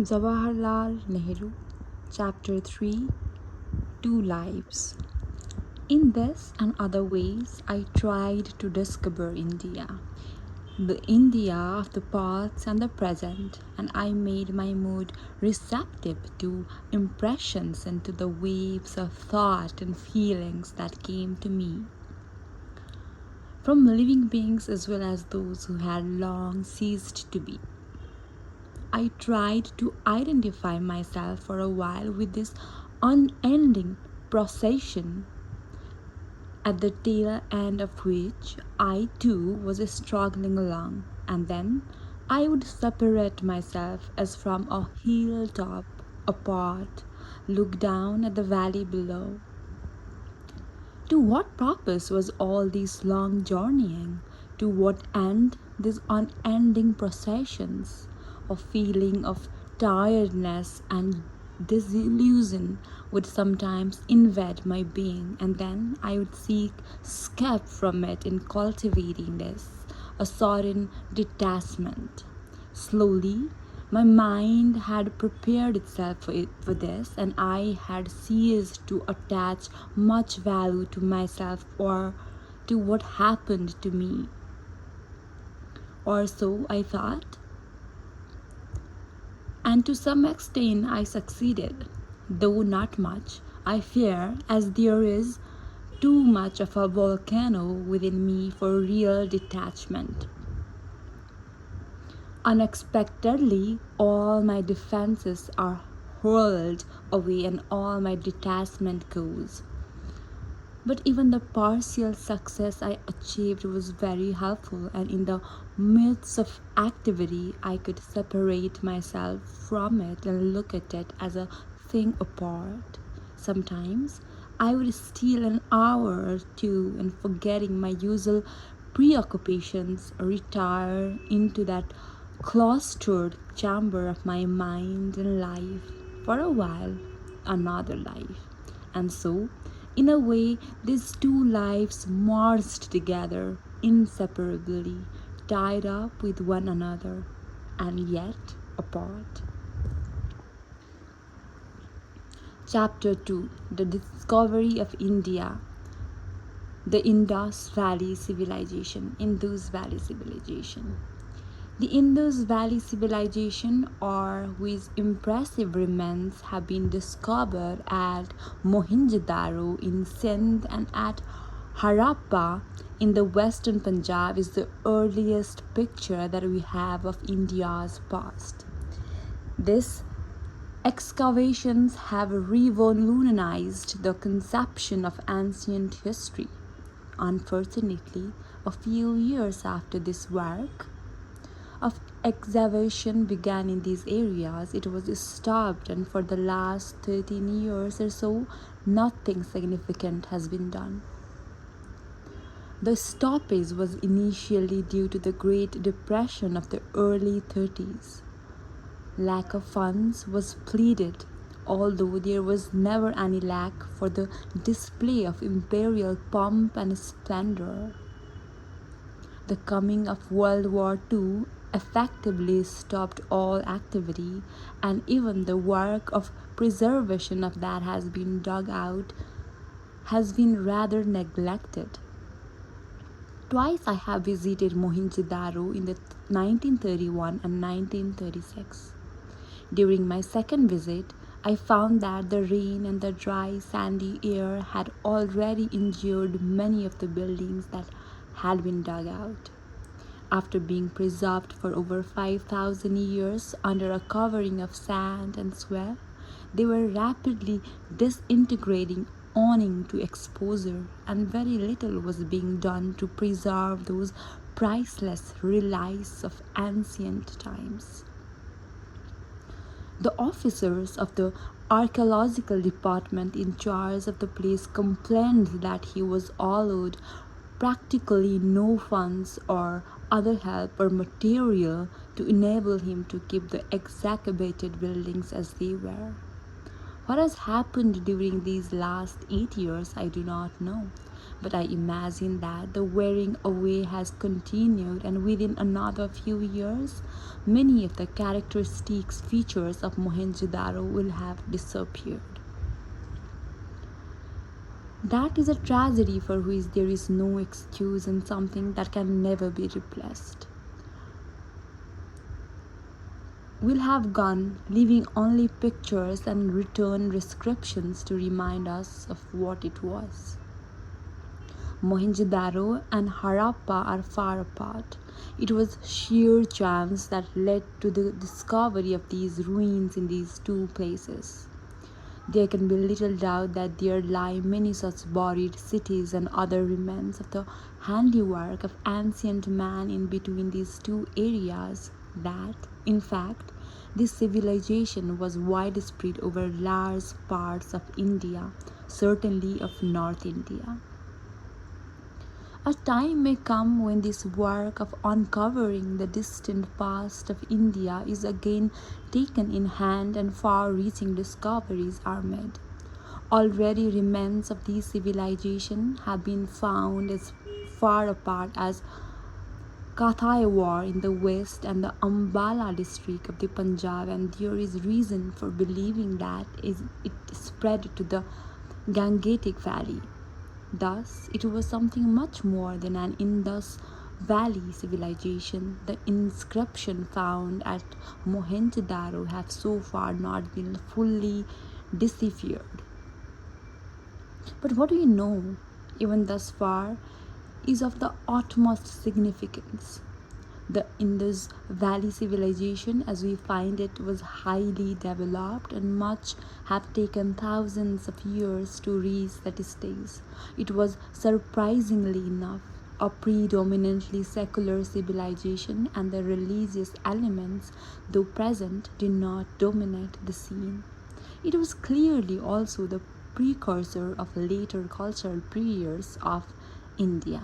Jawaharlal Nehru, Chapter 3, Two Lives. In this and other ways, I tried to discover India, the India of the past and the present, and I made my mood receptive to impressions and to the waves of thought and feelings that came to me from living beings as well as those who had long ceased to be. I tried to identify myself for a while with this unending procession, at the tail end of which I too was struggling along, and then I would separate myself as from a hilltop apart, look down at the valley below. To what purpose was all this long journeying? To what end these unending processions? A feeling of tiredness and disillusion would sometimes invade my being, and then I would seek escape from it in cultivating this, a certain detachment. Slowly, my mind had prepared itself for this, and I had ceased to attach much value to myself or to what happened to me. Or so I thought, and to some extent I succeeded, though not much, I fear, as there is too much of a volcano within me for real detachment. Unexpectedly, all my defenses are hurled away and all my detachment goes. But even the partial success I achieved was very helpful, and in the midst of activity, I could separate myself from it and look at it as a thing apart. Sometimes I would steal an hour or two and, forgetting my usual preoccupations, retire into that cloistered chamber of my mind and life for a while, another life. And so, in a way, these two lives merged together inseparably, tied up with one another, and yet apart. Chapter 2, The Discovery of India, the Indus Valley Civilization. Indus Valley Civilization. The Indus Valley Civilization, or whose impressive remains have been discovered at Mohenjo-daro in Sindh and at Harappa in the western Punjab, is the earliest picture that we have of India's past. These excavations have revolutionized the conception of ancient history. Unfortunately, a few years after this work of excavation began in these areas, it was stopped, and for the last 13 years or so, nothing significant has been done. The stoppage was initially due to the Great Depression of the early 30s. Lack of funds was pleaded, although there was never any lack for the display of imperial pomp and splendor. The coming of World War II effectively stopped all activity, and even the work of preservation of that has been dug out has been rather neglected. Twice I have visited Mohenjo-daro in the 1931 and 1936. During my second visit, I found that the rain and the dry, sandy air had already injured many of the buildings that had been dug out. After being preserved for over 5,000 years under a covering of sand and swell, they were rapidly disintegrating owing to exposure, and very little was being done to preserve those priceless relics of ancient times. The officers of the archaeological department in charge of the place complained that he was allowed practically no funds or other help or material to enable him to keep the excavated buildings as they were. What has happened during these last 8 years, I do not know. But I imagine that the wearing away has continued, and within another few years, many of the characteristic features of Mohenjo-daro will have disappeared. That is a tragedy for which there is no excuse, and something that can never be replaced. We'll have gone, leaving only pictures and written descriptions to remind us of what it was. Mohenjo-daro and Harappa are far apart. It was sheer chance that led to the discovery of these ruins in these two places. There can be little doubt that there lie many such buried cities and other remains of the handiwork of ancient man in between these two areas, that, in fact, this civilization was widespread over large parts of India, certainly of North India. A time may come when this work of uncovering the distant past of India is again taken in hand and far-reaching discoveries are made. Already remains of these civilizations have been found as far apart as Kathiawar in the west and the Ambala district of the Punjab, and there is reason for believing that it spread to the Gangetic Valley. Thus, it was something much more than an Indus Valley civilization. The inscription found at Mohenjo-daro have so far not been fully deciphered. But what we know, even thus far, is of the utmost significance. The Indus Valley civilization, as we find it, was highly developed, and much have taken thousands of years to reach that stage. It was, surprisingly enough, a predominantly secular civilization, and the religious elements, though present, did not dominate the scene. It was clearly also the precursor of later cultural periods of India.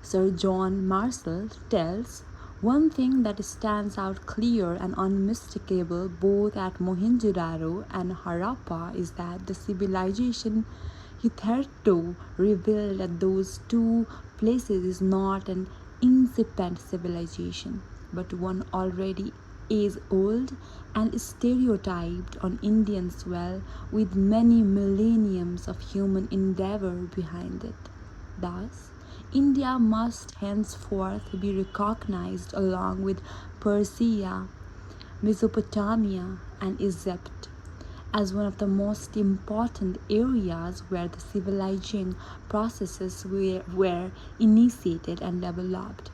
Sir John Marshall tells, one thing that stands out clear and unmistakable both at Mohenjo-daro and Harappa is that the civilization hitherto revealed at those two places is not an incipient civilization, but one already age-old and stereotyped on Indian soil, with many millenniums of human endeavor behind it. Thus, India must henceforth be recognized along with Persia, Mesopotamia, and Egypt as one of the most important areas where the civilizing processes were initiated and developed.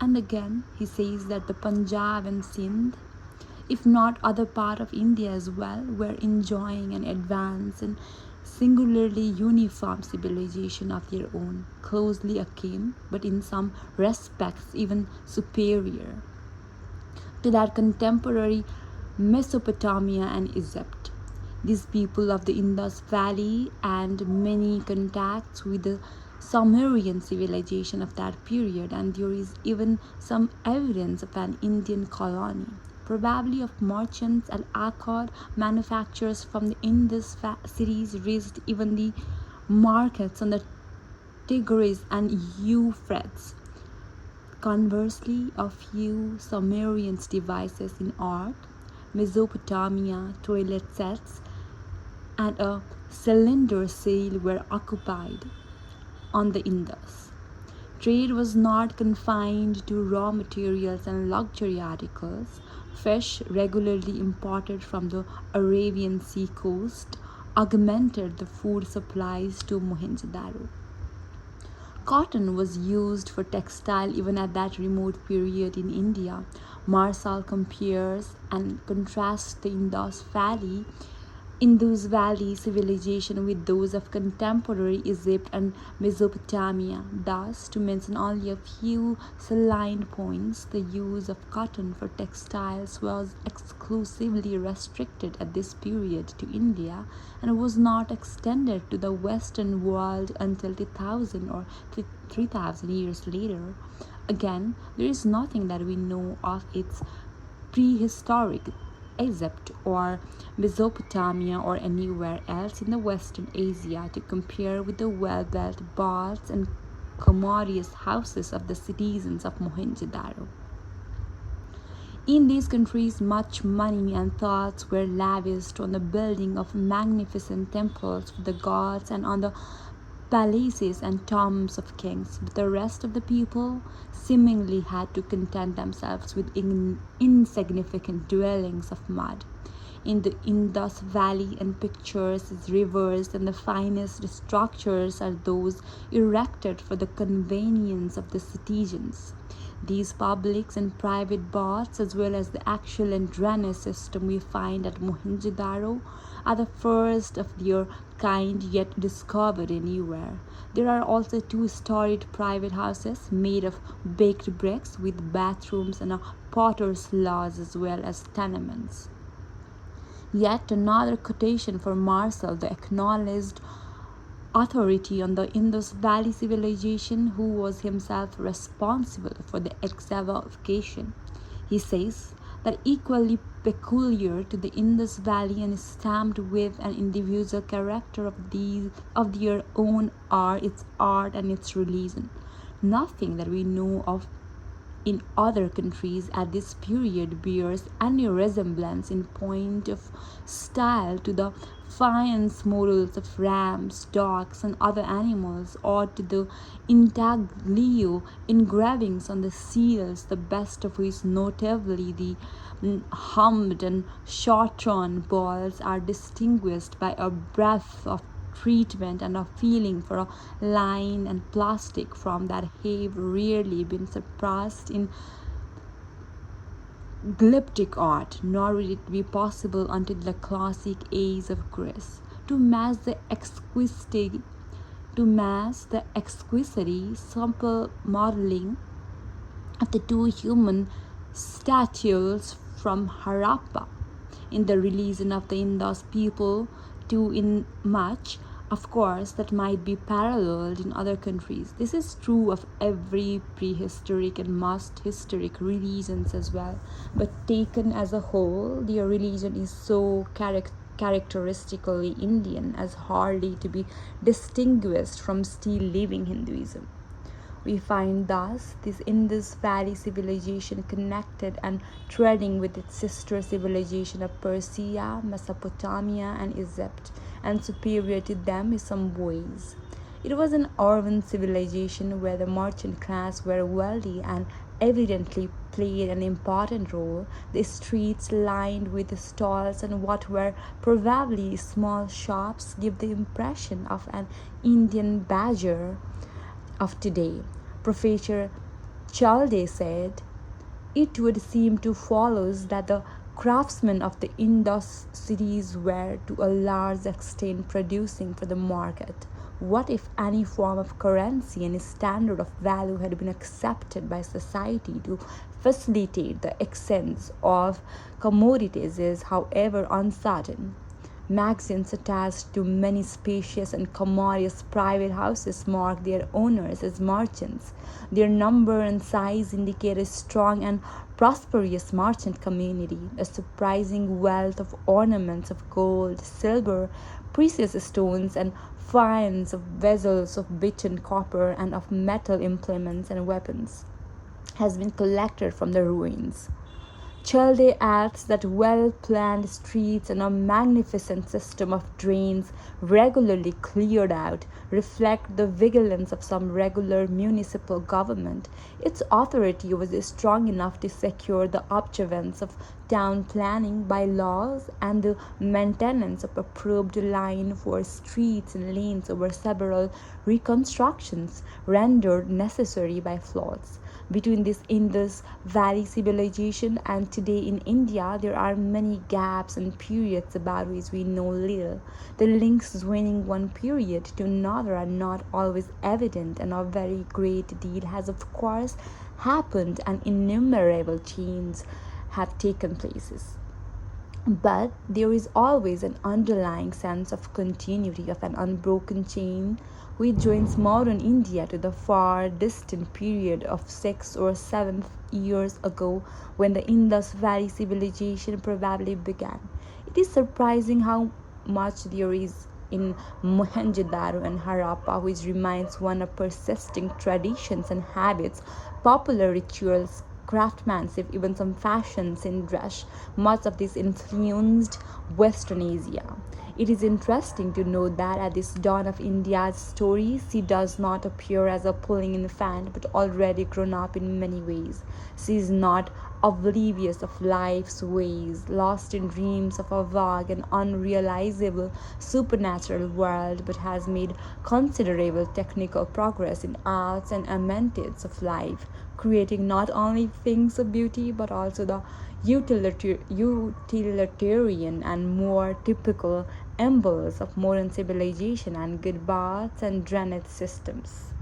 And again, he says that the Punjab and Sindh, if not other part of India as well, were enjoying an advance and singularly uniform civilization of their own, closely akin, but in some respects even superior, to that contemporary Mesopotamia and Egypt. These people of the Indus Valley and many contacts with the Sumerian civilization of that period, and there is even some evidence of an Indian colony, probably of merchants and accord manufacturers from the Indus cities reached even the markets on the Tigris and Euphrates. Conversely, a few Sumerian devices in art, Mesopotamia toilet sets, and a cylinder sail were occupied on the Indus. Trade was not confined to raw materials and luxury articles. Fish, regularly imported from the Arabian Sea coast, augmented the food supplies to Mohenjo-daro. Cotton was used for textile even at that remote period in India. Marshall compares and contrasts the Indus Valley civilization with those of contemporary Egypt and Mesopotamia. Thus, to mention only a few salient points, the use of cotton for textiles was exclusively restricted at this period to India, and was not extended to the Western world until 2000 or 3000 years later. Again, there is nothing that we know of its prehistoric Egypt or Mesopotamia or anywhere else in the Western Asia to compare with the well-built baths and commodious houses of the citizens of Mohenjo-daro. In these countries, much money and thoughts were lavished on the building of magnificent temples for the gods and on the palaces and tombs of kings, but the rest of the people seemingly had to content themselves with insignificant dwellings of mud. In the Indus Valley and pictures its rivers, and the finest structures are those erected for the convenience of the citizens. These public and private baths, as well as the actual and drainage system we find at Mohenjo-daro, are the first of their kind yet discovered anywhere. There are also two-storied private houses made of baked bricks with bathrooms and a potter's lodge as well as tenements. Yet another quotation for Marcel, the acknowledged authority on the Indus Valley civilization, who was himself responsible for the excavation. He says that equally peculiar to the Indus Valley and stamped with an individual character of their own are its art and its religion. Nothing that we know of in other countries at this period bears any resemblance in point of style to the faience models of rams, dogs, and other animals, or to the intaglio engravings on the seals, the best of which, notably the humped and short-drawn balls, are distinguished by a breadth of treatment and a feeling for a line and plastic from that have rarely been surpassed in glyptic art, nor would it be possible until the classic age of Greece to match the exquisitely simple modeling of the two human statues from Harappa in the religion of the Indus people to in much, of course, that might be paralleled in other countries. This is true of every prehistoric and most historic religions as well, but taken as a whole, their religion is so characteristically Indian as hardly to be distinguished from still living Hinduism. We find thus this Indus Valley civilization connected and trading with its sister civilization of Persia, Mesopotamia, and Egypt, and superior to them in some ways. It was an urban civilization where the merchant class were wealthy and evidently played an important role. The streets lined with stalls and what were probably small shops give the impression of an Indian bazaar of today. Professor Chalde said, "It would seem to follow that the craftsmen of the Indus cities were to a large extent producing for the market. What if any form of currency and standard of value had been accepted by society to facilitate the exchange of commodities is, however, uncertain. Magazines attached to many spacious and commodious private houses mark their owners as merchants. Their number and size indicate a strong and prosperous merchant community. A surprising wealth of ornaments of gold, silver, precious stones, and finds of vessels of beaten copper and of metal implements and weapons has been collected from the ruins." Chalde adds that well-planned streets and a magnificent system of drains regularly cleared out reflect the vigilance of some regular municipal government. Its authority was strong enough to secure the observance of town planning by laws and the maintenance of approved line for streets and lanes over several reconstructions rendered necessary by floods. Between this Indus Valley civilization and today in India, there are many gaps and periods about which we know little. The links joining one period to another are not always evident, and a very great deal has, of course, happened, and innumerable changes have taken places. But there is always an underlying sense of continuity, of an unbroken chain which joins modern India to the far distant period of 6 or 7 years ago when the Indus Valley civilization probably began. It is surprising how much there is in Mohenjo-daro and Harappa, which reminds one of persisting traditions and habits, popular rituals, craftsmanship, even some fashions in dress. Much of this influenced Western Asia. It is interesting to note that at this dawn of India's story, she does not appear as a pulling infant, but already grown up in many ways. She is not oblivious of life's ways, lost in dreams of a vague and unrealizable supernatural world, but has made considerable technical progress in arts and amenities of life, creating not only things of beauty but also the utilitarian and more typical emblems of modern civilization and good baths and drainage systems.